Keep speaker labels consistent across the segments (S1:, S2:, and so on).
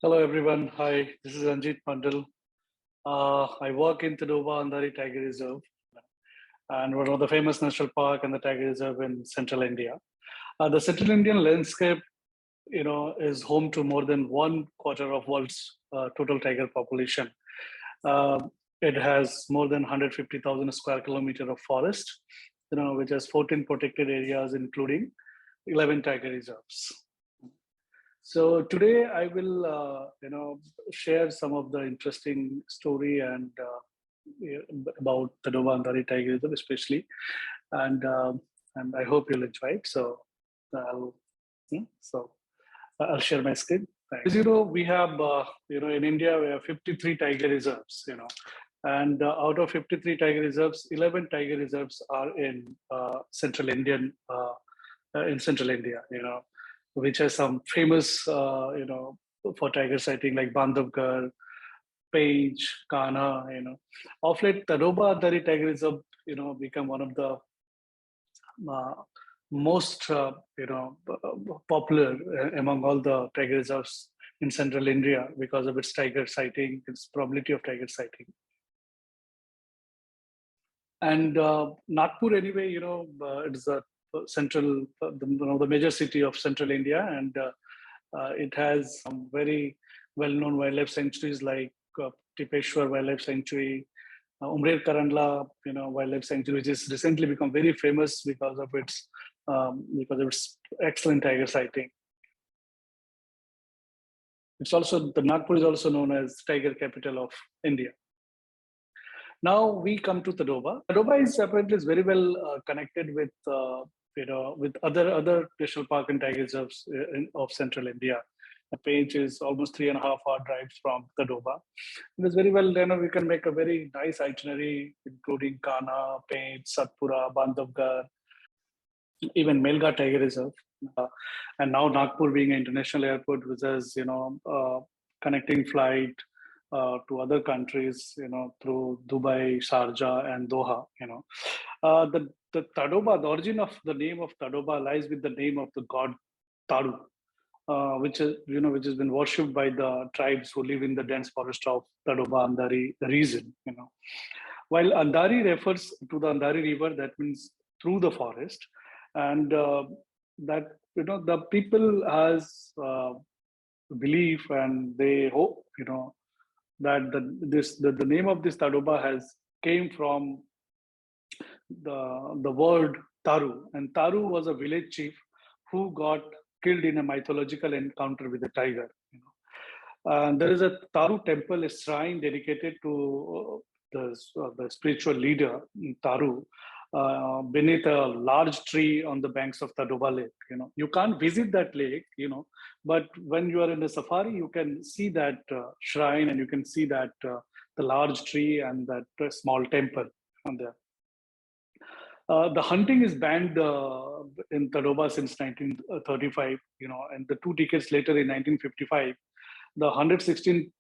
S1: Hello, everyone. Hi, this is Anjit Mandal. I work in Tadoba Andhari Tiger Reserve, and one of the famous national park and the tiger reserve in central India. The central Indian landscape, is home to more than one quarter of world's total tiger population. Uh, it has more than 150,000 square kilometer of forest, which has 14 protected areas, including 11 tiger reserves. So today I will, share some of the interesting story and about the Andhari Tiger Reserve, especially, and and I hope you'll enjoy it. So I'll, so I'll share my screen. As you know, we have, in India we have 53 tiger reserves. And out of 53 tiger reserves, 11 tiger reserves are in Central India. Which has some famous, for tiger sighting like Bandhavgarh, Page, Kana. Of late, Tadoba Dari Tiger Reserve, become one of the uh, most, popular among all the tiger reserves in central India because of its tiger sighting, its probability of tiger sighting. And Nagpur, anyway, it's a central, the major city of central India, and it has some very well-known wildlife sanctuaries like Tipeshwar Wildlife Sanctuary, Umrer Karandla, wildlife sanctuary, which has recently become very famous because of its excellent tiger sighting. The Nagpur is also known as tiger capital of India. Now we come to Tadoba. Tadoba is apparently very well connected with with other national park and tiger reserves of central India. The Page is almost 3.5 hour drives from Tadoba. It is very well, we can make a very nice itinerary, including Kana, Page, Satpura, Bandhavgarh, even Melgha Tiger Reserve. And now Nagpur being an international airport, which has, connecting flight to other countries, through Dubai, Sharjah, and Doha. The Tadoba, the origin of the name of Tadoba lies with the name of the god Taru, which has been worshipped by the tribes who live in the dense forest of Tadoba Andhari region. While Andhari refers to the Andhari River, that means through the forest, and that the people has belief and they hope that the name of this Tadoba has came from the word Taru, and Taru was a village chief who got killed in a mythological encounter with a tiger. And there is a Taru temple, a shrine dedicated to the spiritual leader Taru, beneath a large tree on the banks of Tadoba Lake. You can't visit that lake, but when you are in a safari, you can see that shrine, and you can see that the large tree and that small temple on there. The hunting is banned in Tadoba since 1935, and the 2 decades later in 1955, the 116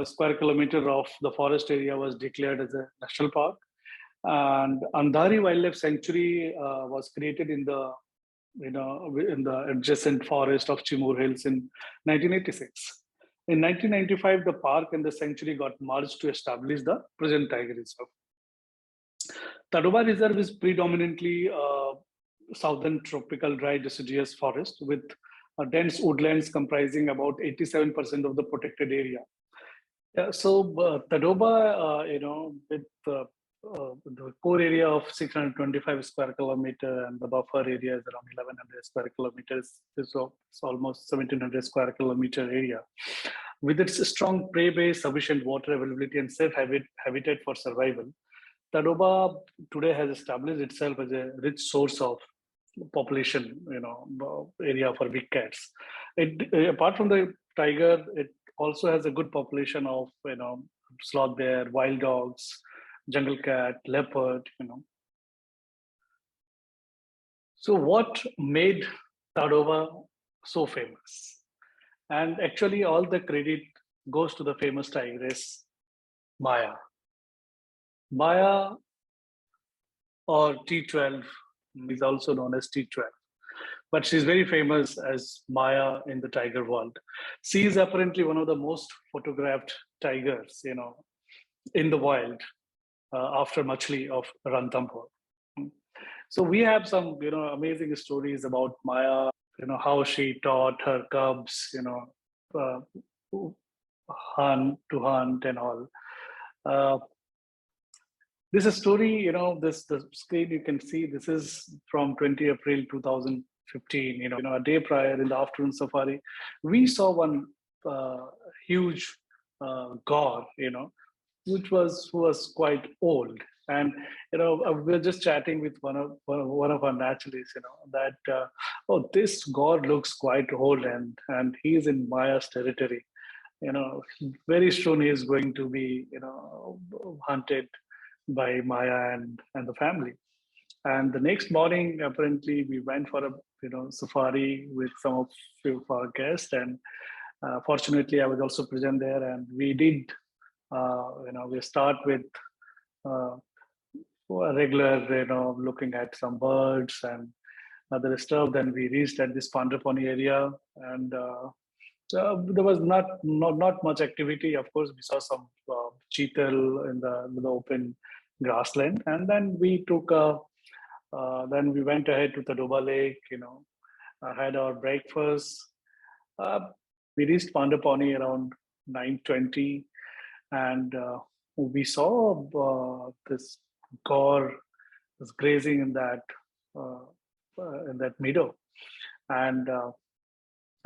S1: square kilometer of the forest area was declared as a national park. And Andhari Wildlife Sanctuary was created in the adjacent forest of Chimur Hills in 1986. In 1995, the park and the sanctuary got merged to establish the present tiger reserve. Tadoba Reserve is predominantly southern tropical dry deciduous forest with dense woodlands comprising about 87% of the protected area. Yeah, so Tadoba, with the core area of 625 square kilometer and the buffer area is around 1100 square kilometers, so it's almost 1700 square kilometer area. With its strong prey base, sufficient water availability, and safe habitat for survival, Tadoba today has established itself as a rich source of population, area for big cats. Apart from the tiger, it also has a good population of, sloth bear, wild dogs, jungle cat, leopard. So what made Tadoba so famous? And actually, all the credit goes to the famous tigress Maya. Maya, or T12, is also known as T12. but she's very famous as Maya in the tiger world. She is apparently one of the most photographed tigers, in the wild, after Machli of Ranthambore. So we have some, amazing stories about Maya, how she taught her cubs, uh, to hunt and all. Uh, this is a story, the screen you can see, this is from 20 April 2015, a day prior in the afternoon safari. We saw one huge gaur, which was quite old. And we were just chatting with one of our naturalists, that oh, this god looks quite old, and he's in Maya's territory. Very soon he is going to be hunted by Maya and the family. And the next morning, apparently, we went for a safari with some of few of our guests, and fortunately, I was also present there, and we did we start with uh, a regular, looking at some birds and other stuff. Then we reached at this Pandapani area, and there was not much activity. Of course, we saw some cheetal in the open grassland, and then then we went ahead to Tadoba Lake. Had our breakfast. Uh, we reached Pandapani around 9:20, and we saw this gaur was grazing in that meadow, and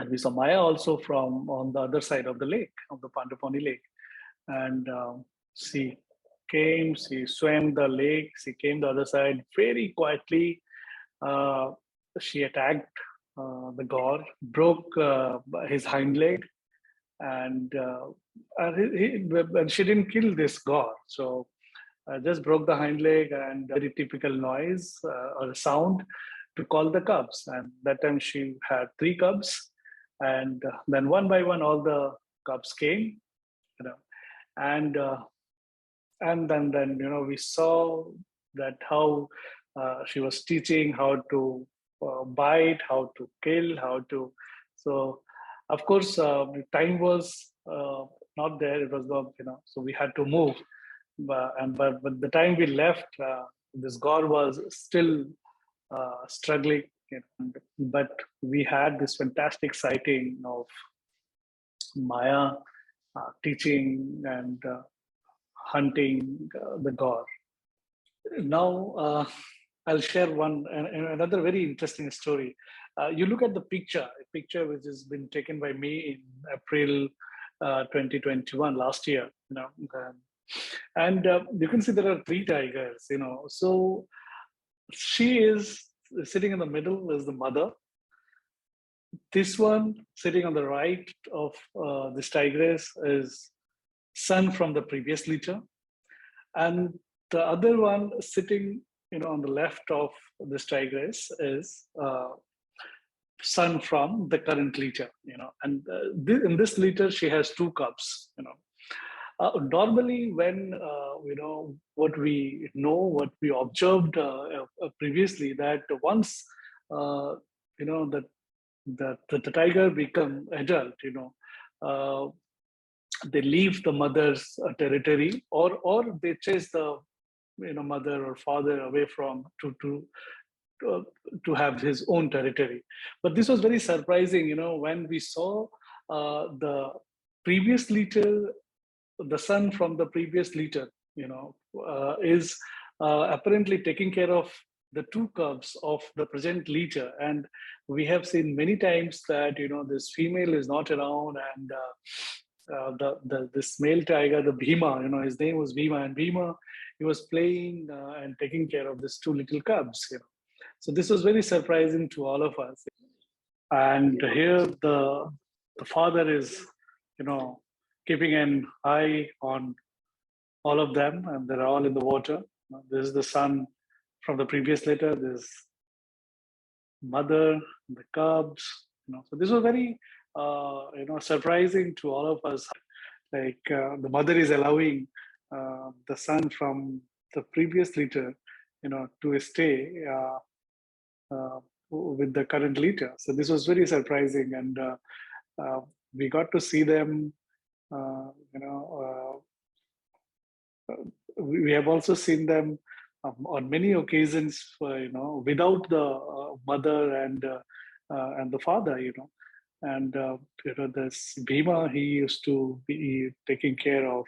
S1: we saw Maya also from on the other side of the lake, of the Pandapani Lake, and she she swam the lake, she came the other side very quietly. Uh, she attacked the gaur, broke his hind leg, and and she didn't kill this gaur. So just broke the hind leg, and very typical noise or sound to call the cubs. And that time she had three cubs, and then one by one all the cubs came, and then we saw that how she was teaching how to bite, how to kill, how to. So of course time was not there. It was not, so we had to move. But the time we left, this gaur was still struggling. But we had this fantastic sighting of Maya teaching and hunting the gaur. Now, I'll share another very interesting story. You look at the a picture which has been taken by me in April 2021, last year. And you can see there are three tigers. So she is sitting in the middle is the mother. This one sitting on the right of this tigress is son from the previous litter, and the other one sitting, on the left of this tigress is son from the current litter. And in this litter she has two cubs. Normally, when what we know, what we observed previously, that once that the tiger become adult, uh, they leave the mother's territory, or they chase the mother or father away from to have his own territory. But this was very surprising, when we saw the previous litter, the son from the previous litter, is apparently taking care of the two cubs of the present litter. And we have seen many times that this female is not around, and this male tiger, the Bhima, his name was Bhima, and Bhima, he was playing and taking care of these two little cubs. So this was very surprising to all of us. And here the father is, keeping an eye on all of them, and they're all in the water. This is the son from the previous litter. This mother, the cubs. So this was very surprising to all of us. Like the mother is allowing the son from the previous litter, to stay with the current leader. So this was very surprising, and uh, we got to see them. You know, we have also seen them on many occasions, without the mother and the father, and this Bhima, he used to be taking care of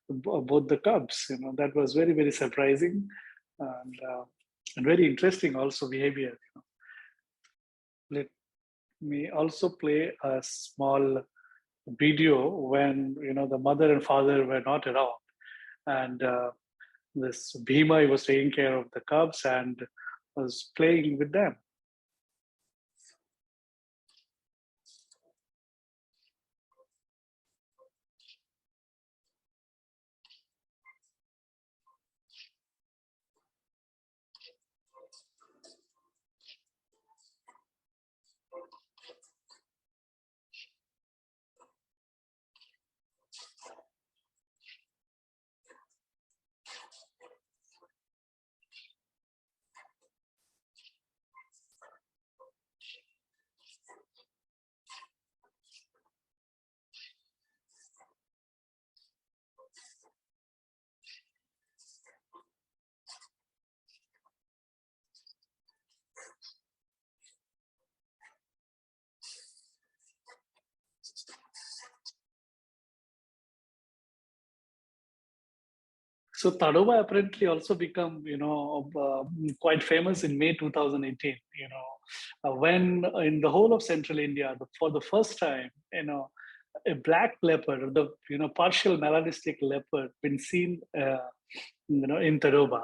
S1: both the cubs. That was very, very surprising, and very interesting also behavior. Let me also play a small video when the mother and father were not around, and this Bhima, he was taking care of the cubs and was playing with them. So Tadoba apparently also become, quite famous in May 2018. When in the whole of Central India, for the first time, a black leopard, the partial melanistic leopard, been seen, in Tadoba.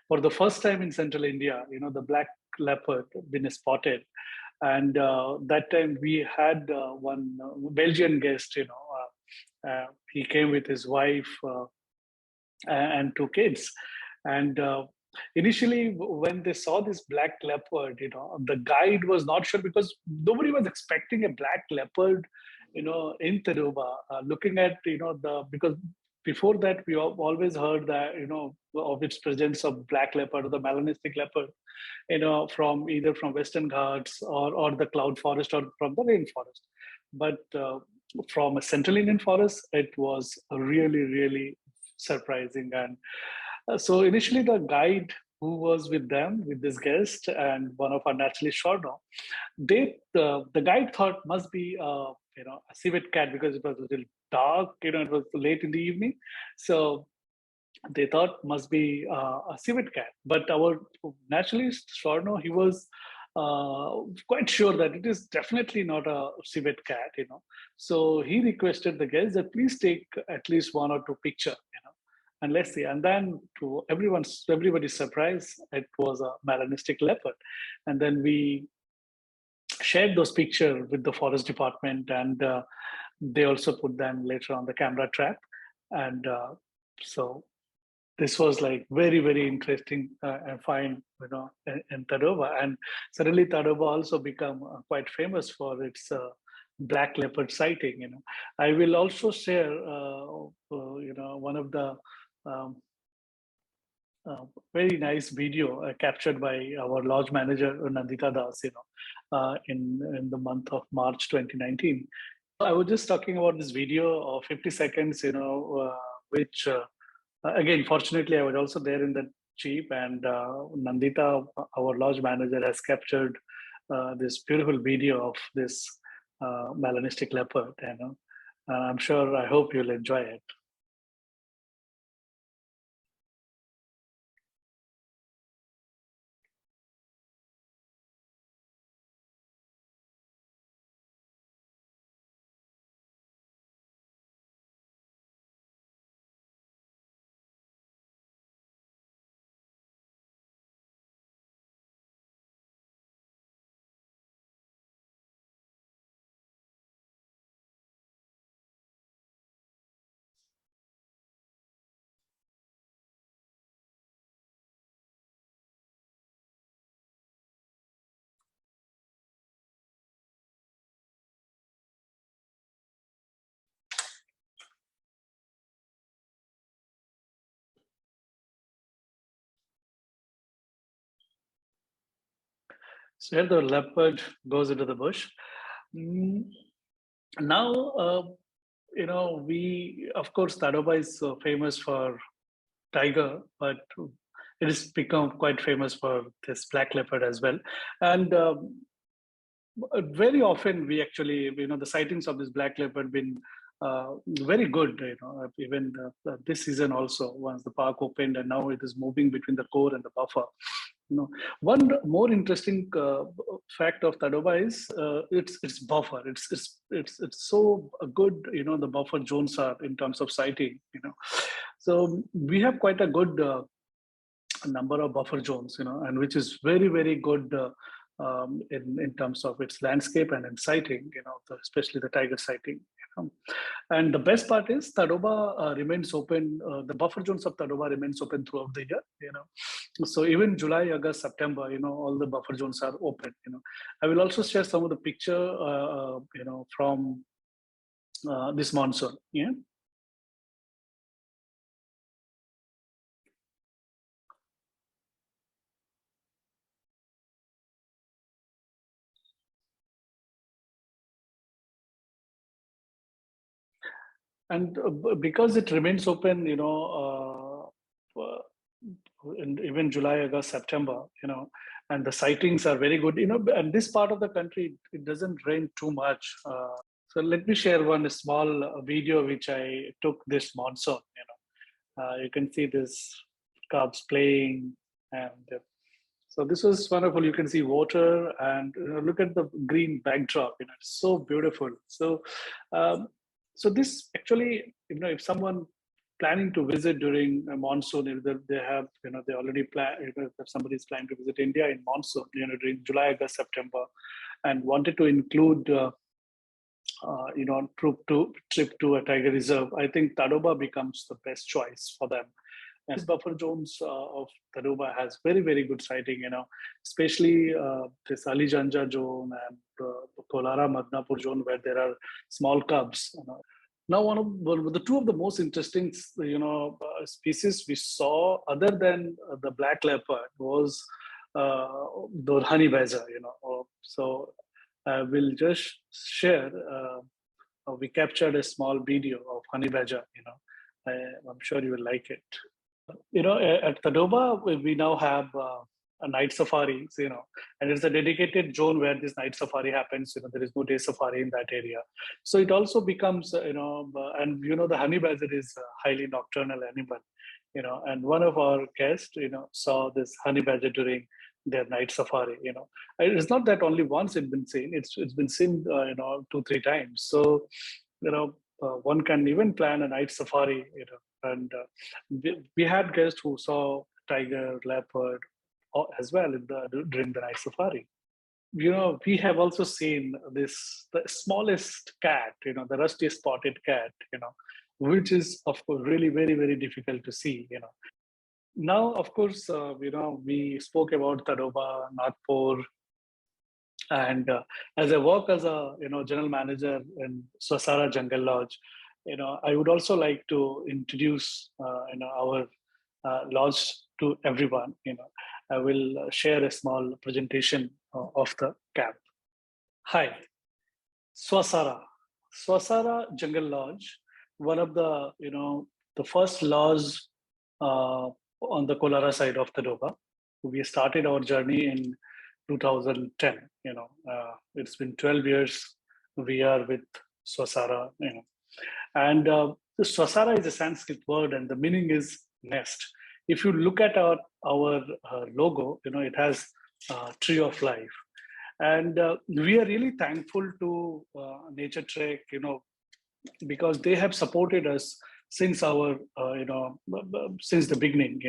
S1: For the first time in Central India, the black leopard been spotted, and that time we had one Belgian guest. He came with his wife. And two kids. And initially, when they saw this black leopard, the guide was not sure because nobody was expecting a black leopard, in Tadoba. Looking at, because before that, we always heard that, of its presence of black leopard or the melanistic leopard, from either from Western Ghats or the cloud forest or from the rainforest. But from a Central Indian forest, it was really, really surprising. And so initially the guide who was with them, with this guest and one of our naturalists, Shorno, the guide thought must be a civet cat because it was a little dark, it was late in the evening. So they thought must be a civet cat. But our naturalist, Shorno, he was quite sure that it is definitely not a civet cat, So he requested the guests that please take at least one or two picture, and let's see. And then to everybody's surprise, it was a melanistic leopard. And then we shared those pictures with the forest department, and they also put them later on the camera trap. And so this was like very, very interesting and fine, in Tadoba. And suddenly Tadoba also become quite famous for its black leopard sighting. I will also share, one of the um, very nice video captured by our lodge manager Nandita Das, in the month of March 2019. I was just talking about this video of 50 seconds, which again, fortunately, I was also there in the jeep, and Nandita, our lodge manager, has captured this beautiful video of this melanistic leopard. And I'm sure, I hope you'll enjoy it. So here the leopard goes into the bush. Mm, Now, we, of course, Tadoba is famous for tiger, but it has become quite famous for this black leopard as well. And very often we actually, the sightings of this black leopard been very good, even this season also, once the park opened, and now it is moving between the core and the buffer. One more interesting fact of Tadoba is its buffer. It's so good. The buffer zones are in terms of sighting. So we have quite a good number of buffer zones. And which is very very good in terms of its landscape and in sighting. Especially the tiger sighting. And the best part is Tadoba remains open. The buffer zones of Tadoba remains open throughout the year. So even July, August, September, all the buffer zones are open. I will also share some of the picture, from this monsoon. Yeah. And because it remains open, in even July, August, September, and the sightings are very good, and this part of the country, it doesn't rain too much. So let me share one small video which I took this monsoon. You can see this cubs playing, and so this was wonderful. You can see water, and look at the green backdrop. It's so beautiful. Um, so this actually, if someone planning to visit during a monsoon, if they have, they already plan. If somebody is planning to visit India in monsoon, during July, August, September, and wanted to include, trip to a tiger reserve, I think Tadoba becomes the best choice for them. And this buffer zones of Tadoba has very, very good sighting, especially this Ali Janja zone and the Kolara Madnapur zone where there are small cubs. Now, the two of the most interesting, species we saw, other than the black leopard, was the honey badger. So I will just share. We captured a small video of honey badger. I'm sure you will like it. At Tadoba, we now have a night safaris, and it's a dedicated zone where this night safari happens. There is no day safari in that area. So it also becomes, and the honey badger is a highly nocturnal animal, and one of our guests, saw this honey badger during their night safari. And it's not that only once it's been seen, it's been seen, 2, 3 times. So, one can even plan a night safari, and we had guests who saw tiger, leopard as well during the night safari. We have also seen the smallest cat, the rusty spotted cat, which is of course really very, very difficult to see. Now, of course, we spoke about Tadoba, Nagpur, and as I work as a general manager in Swasara Jungle Lodge, I would also like to introduce our lodge to everyone. I will share a small presentation of the camp. Hi, Swasara. Swasara Jungle Lodge, one of the the first lodge on the Kolara side of Tadoba. We started our journey in 2010. It's been 12 years we are with Swasara. And the Swasara is a Sanskrit word, and the meaning is nest. If you look at our logo, it has tree of life. And we are really thankful to Nature Trek, because they have supported us since our, since the beginning.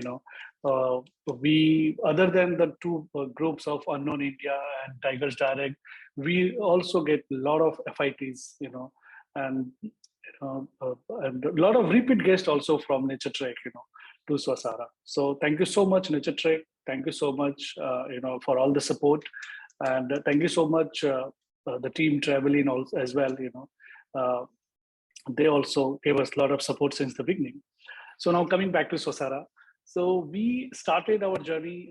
S1: We, other than the two groups of Unknown India and Tigers Direct, we also get a lot of FITs, and and a lot of repeat guests also from Nature Trek, to Swasara. So thank you so much, Nature Trek. Thank you so much, for all the support, and thank you so much, the team traveling also as well. They also gave us a lot of support since the beginning. So now coming back to Swasara. So we started our journey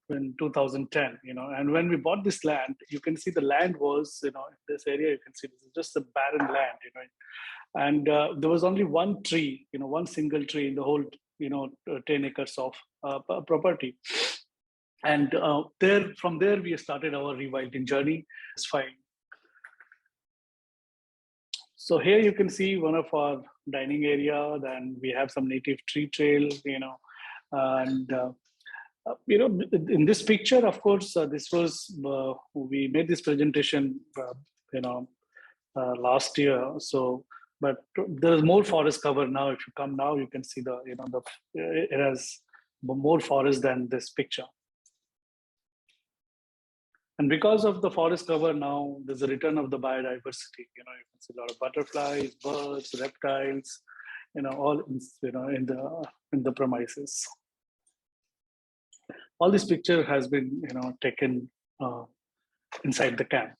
S1: in 2010, and when we bought this land, you can see the land was, in this area, you can see this is just a barren land, and there was only one tree, one single tree in the whole, 10 acres of property. And from there, we started our rewilding journey. It's fine. So here you can see one of our dining area. Then we have some native tree trail, and in this picture, of course, this was we made this presentation, last year. So, but there is more forest cover now. If you come now, you can see it has more forest than this picture. And because of the forest cover now, there's a return of the biodiversity. You can see a lot of butterflies, birds, reptiles, all in the premises. All this picture has been taken inside the camp.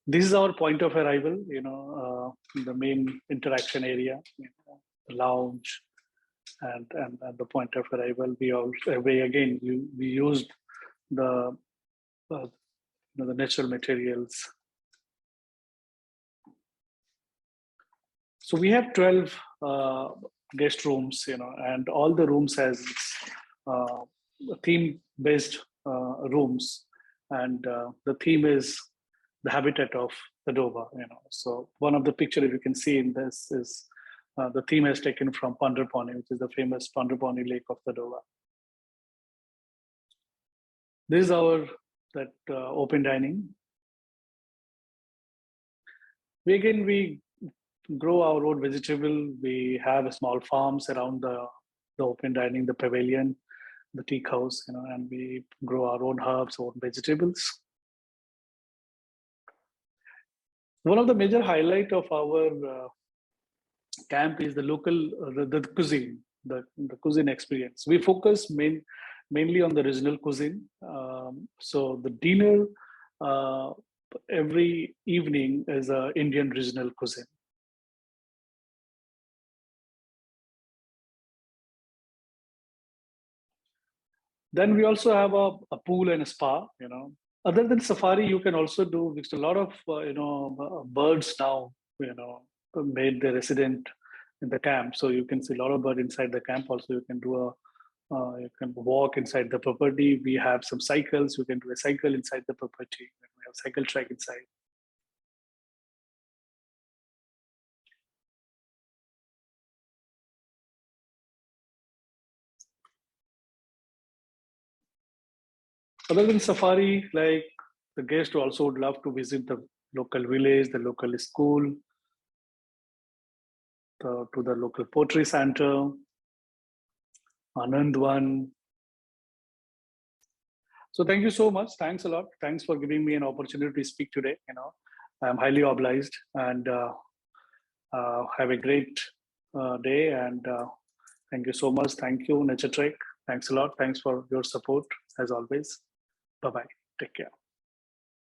S1: This is our point of arrival. The main interaction area, the lounge, and the point of arrival. We used the natural materials. So we have 12 guest rooms, and all the rooms has theme-based rooms, and the theme is the habitat of Tadoba. So one of the picture, if you can see in this, is the theme is taken from Pandrapani, which is the famous Pandrapani Lake of Tadoba. This is our open dining. We grow our own vegetable. We have small farms around the open dining, the pavilion, the teak house, and we grow our own herbs, own vegetables. One of the major highlight of our camp is the local the cuisine, the cuisine experience. We focus mainly on the regional cuisine. So the dinner every evening is a Indian regional cuisine. Then we also have a pool and a spa. Other than safari, you can also do, because a lot of birds now made their resident in the camp. So you can see a lot of birds inside the camp. Also, you can do you can walk inside the property. We have some cycles. You can do a cycle inside the property. We have cycle track inside. Other than safari, like the guest also would love to visit the local village, the local school, to the local poetry center, Anandwan. So thank you so much. Thanks a lot. Thanks for giving me an opportunity to speak today. I'm highly obliged, and have a great day. And thank you so much. Thank you, Nature Trek. Thanks a lot. Thanks for your support as always. Bye-bye. Take care.